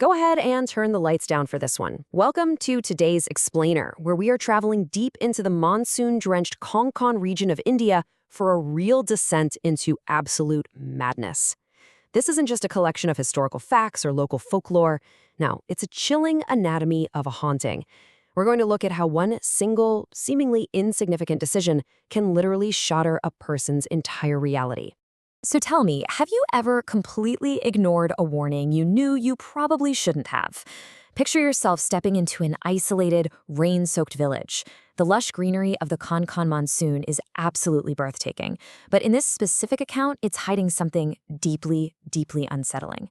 Go ahead and turn the lights down for this one. Welcome to today's Explainer, where we are traveling deep into the monsoon-drenched Konkan region of India for a real descent into absolute madness. This isn't just a collection of historical facts or local folklore. No, it's a chilling anatomy of a haunting. We're going to look at how one single, seemingly insignificant decision can literally shatter a person's entire reality. So tell me, have you ever completely ignored a warning you knew you probably shouldn't have? Picture yourself stepping into an isolated, rain-soaked village. The lush greenery of the Konkan monsoon is absolutely breathtaking, but in this specific account, it's hiding something deeply, deeply unsettling.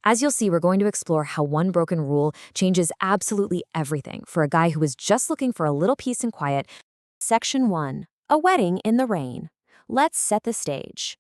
As you'll see, we're going to explore how one broken rule changes absolutely everything for a guy who was just looking for a little peace and quiet. Section 1. A wedding in the rain. Let's set the stage.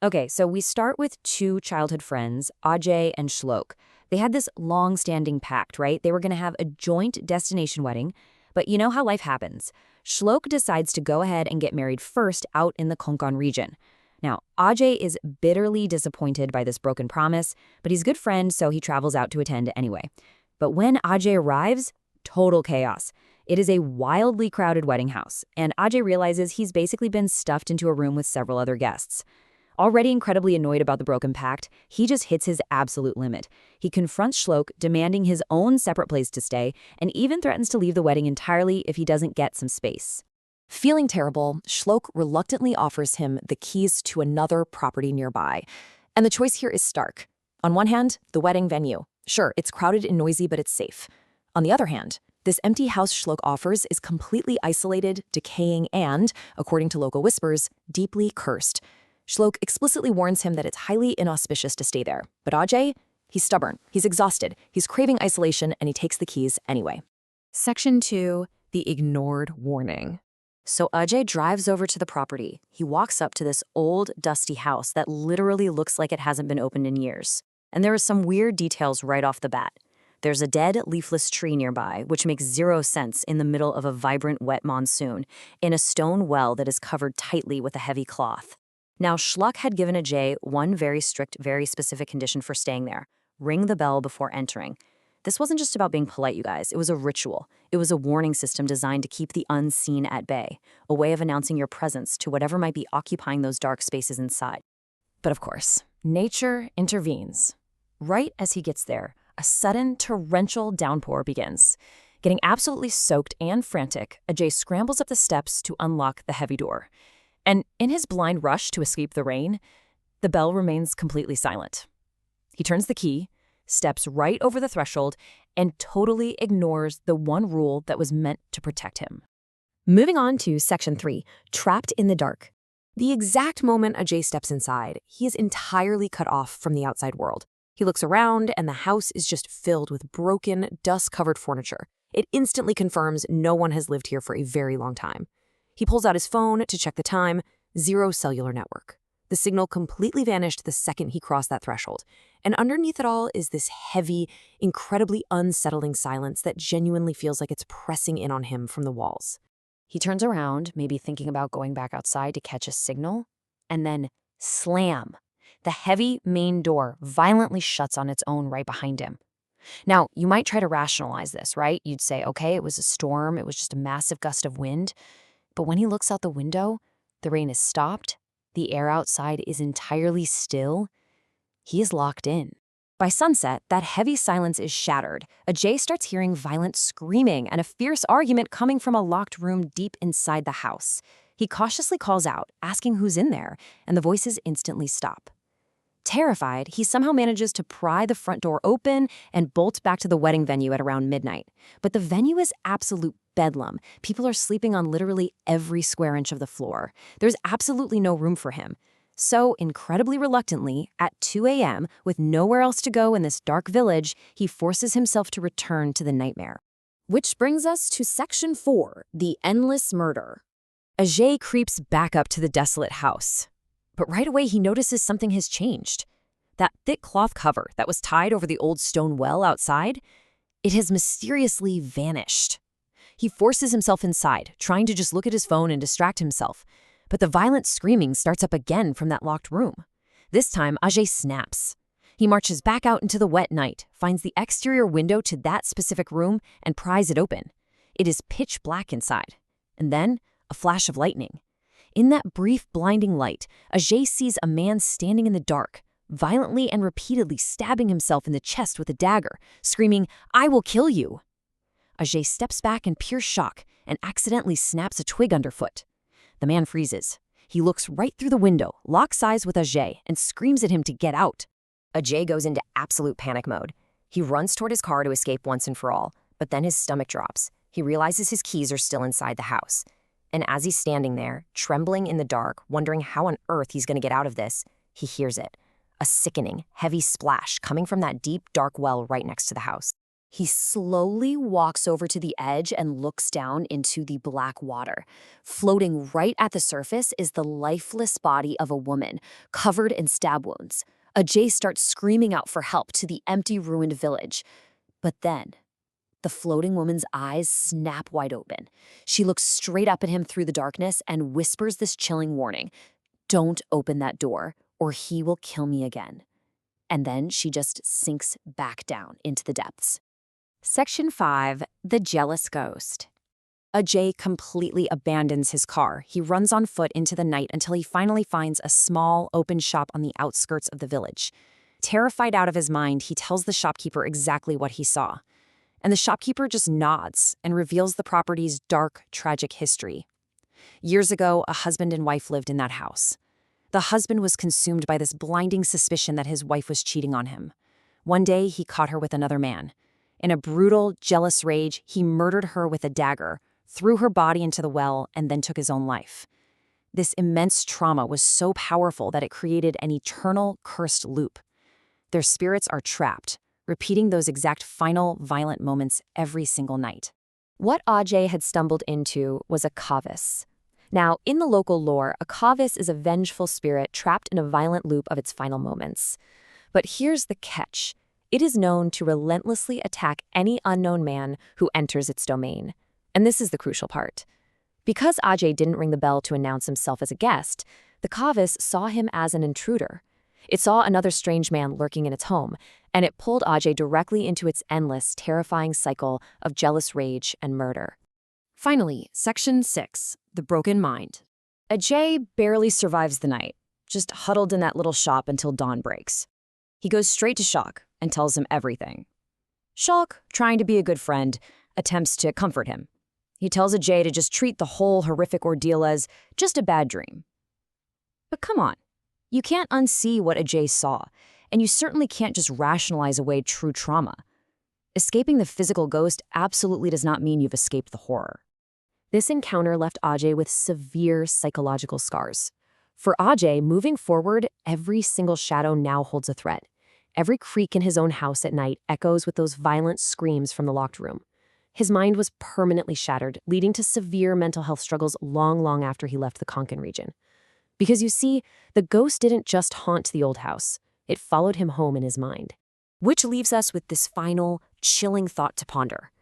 Okay, so we start with two childhood friends, Ajay and Shlok. They had this long-standing pact, right? They were going to have a joint destination wedding, but you know how life happens. Shlok decides to go ahead and get married first out in the Konkan region. Now, Ajay is bitterly disappointed by this broken promise, but he's a good friend, so he travels out to attend anyway. But when Ajay arrives, total chaos. It is a wildly crowded wedding house, and Ajay realizes he's basically been stuffed into a room with several other guests. Already incredibly annoyed about the broken pact, he just hits his absolute limit. He confronts Shlok, demanding his own separate place to stay, and even threatens to leave the wedding entirely if he doesn't get some space. Feeling terrible, Shlok reluctantly offers him the keys to another property nearby. And the choice here is stark. On one hand, the wedding venue. Sure, it's crowded and noisy, but it's safe. On the other hand, this empty house Shlok offers is completely isolated, decaying, and, according to local whispers, deeply cursed. Shlok explicitly warns him that it's highly inauspicious to stay there. But Ajay, he's stubborn, he's exhausted, he's craving isolation, and he takes the keys anyway. Section 2. The ignored warning. So Ajay drives over to the property. He walks up to this old, dusty house that literally looks like it hasn't been opened in years. And there are some weird details right off the bat. There's a dead, leafless tree nearby, which makes zero sense in the middle of a vibrant, wet monsoon, in a stone well that is covered tightly with a heavy cloth. Now, Shlok had given Ajay one very strict, very specific condition for staying there: ring the bell before entering. This wasn't just about being polite, you guys. It was a ritual. It was a warning system designed to keep the unseen at bay, a way of announcing your presence to whatever might be occupying those dark spaces inside. But of course, nature intervenes. Right as he gets there, a sudden torrential downpour begins. Getting absolutely soaked and frantic, Ajay scrambles up the steps to unlock the heavy door. And in his blind rush to escape the rain, the bell remains completely silent. He turns the key, steps right over the threshold, and totally ignores the one rule that was meant to protect him. Moving on to Section 3, Trapped in the Dark. The exact moment Ajay steps inside, he is entirely cut off from the outside world. He looks around, and the house is just filled with broken, dust-covered furniture. It instantly confirms no one has lived here for a very long time. He pulls out his phone to check the time. Zero cellular network. The signal completely vanished the second he crossed that threshold. And underneath it all is this heavy, incredibly unsettling silence that genuinely feels like it's pressing in on him from the walls. He turns around, maybe thinking about going back outside to catch a signal, and then slam! The heavy main door violently shuts on its own right behind him. Now, you might try to rationalize this, right? You'd say, okay, it was a storm, it was just a massive gust of wind. But when he looks out the window, the rain is stopped, the air outside is entirely still. He is locked in. By sunset, that heavy silence is shattered. Ajay starts hearing violent screaming and a fierce argument coming from a locked room deep inside the house. He cautiously calls out, asking who's in there, and the voices instantly stop. Terrified, he somehow manages to pry the front door open and bolt back to the wedding venue at around midnight. But the venue is absolute bedlam. People are sleeping on literally every square inch of the floor. There's absolutely no room for him. So, incredibly reluctantly, at 2 a.m., with nowhere else to go in this dark village, he forces himself to return to the nightmare. Which brings us to Section 4, the endless murder. Ajay creeps back up to the desolate house. But right away, he notices something has changed. That thick cloth cover that was tied over the old stone well outside, it has mysteriously vanished. He forces himself inside, trying to just look at his phone and distract himself. But the violent screaming starts up again from that locked room. This time, Ajay snaps. He marches back out into the wet night, finds the exterior window to that specific room, and pries it open. It is pitch black inside. And then, a flash of lightning. In that brief, blinding light, Ajay sees a man standing in the dark, violently and repeatedly stabbing himself in the chest with a dagger, screaming, "I will kill you!" Ajay steps back in pure shock and accidentally snaps a twig underfoot. The man freezes. He looks right through the window, locks eyes with Ajay, and screams at him to get out. Ajay goes into absolute panic mode. He runs toward his car to escape once and for all, but then his stomach drops. He realizes his keys are still inside the house. And as he's standing there, trembling in the dark, wondering how on earth he's going to get out of this, he hears it. A sickening, heavy splash coming from that deep, dark well right next to the house. He slowly walks over to the edge and looks down into the black water. Floating right at the surface is the lifeless body of a woman, covered in stab wounds. Ajay starts screaming out for help to the empty, ruined village. But then, the floating woman's eyes snap wide open. She looks straight up at him through the darkness and whispers this chilling warning: "Don't open that door, or he will kill me again." And then she just sinks back down into the depths. Section 5. The Jealous Ghost. Ajay completely abandons his car. He runs on foot into the night until he finally finds a small, open shop on the outskirts of the village. Terrified out of his mind, he tells the shopkeeper exactly what he saw. And the shopkeeper just nods and reveals the property's dark, tragic history. Years ago, a husband and wife lived in that house. The husband was consumed by this blinding suspicion that his wife was cheating on him. One day, he caught her with another man. In a brutal, jealous rage, he murdered her with a dagger, threw her body into the well, and then took his own life. This immense trauma was so powerful that it created an eternal, cursed loop. Their spirits are trapped, repeating those exact final, violent moments every single night. What Ajay had stumbled into was a kavis. Now, in the local lore, a kavis is a vengeful spirit trapped in a violent loop of its final moments. But here's the catch. It is known to relentlessly attack any unknown man who enters its domain. And this is the crucial part. Because Ajay didn't ring the bell to announce himself as a guest, the kavis saw him as an intruder. It saw another strange man lurking in its home, and it pulled Ajay directly into its endless, terrifying cycle of jealous rage and murder. Finally, Section 6, The Broken Mind. Ajay barely survives the night, just huddled in that little shop until dawn breaks. He goes straight to Shok and tells him everything. Shok, trying to be a good friend, attempts to comfort him. He tells Ajay to just treat the whole horrific ordeal as just a bad dream. But come on, you can't unsee what Ajay saw, and you certainly can't just rationalize away true trauma. Escaping the physical ghost absolutely does not mean you've escaped the horror. This encounter left Ajay with severe psychological scars. For Ajay, moving forward, every single shadow now holds a threat. Every creak in his own house at night echoes with those violent screams from the locked room. His mind was permanently shattered, leading to severe mental health struggles long after he left the Konkan region. Because you see, the ghost didn't just haunt the old house. It followed him home in his mind. Which leaves us with this final, chilling thought to ponder.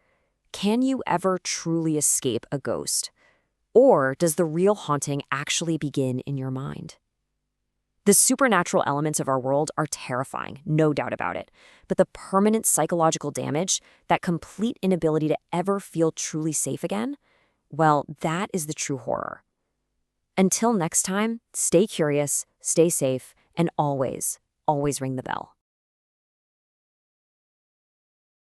Can you ever truly escape a ghost? Or does the real haunting actually begin in your mind? The supernatural elements of our world are terrifying, no doubt about it. But the permanent psychological damage, that complete inability to ever feel truly safe again, well, that is the true horror. Until next time, stay curious, stay safe, and always ring the bell.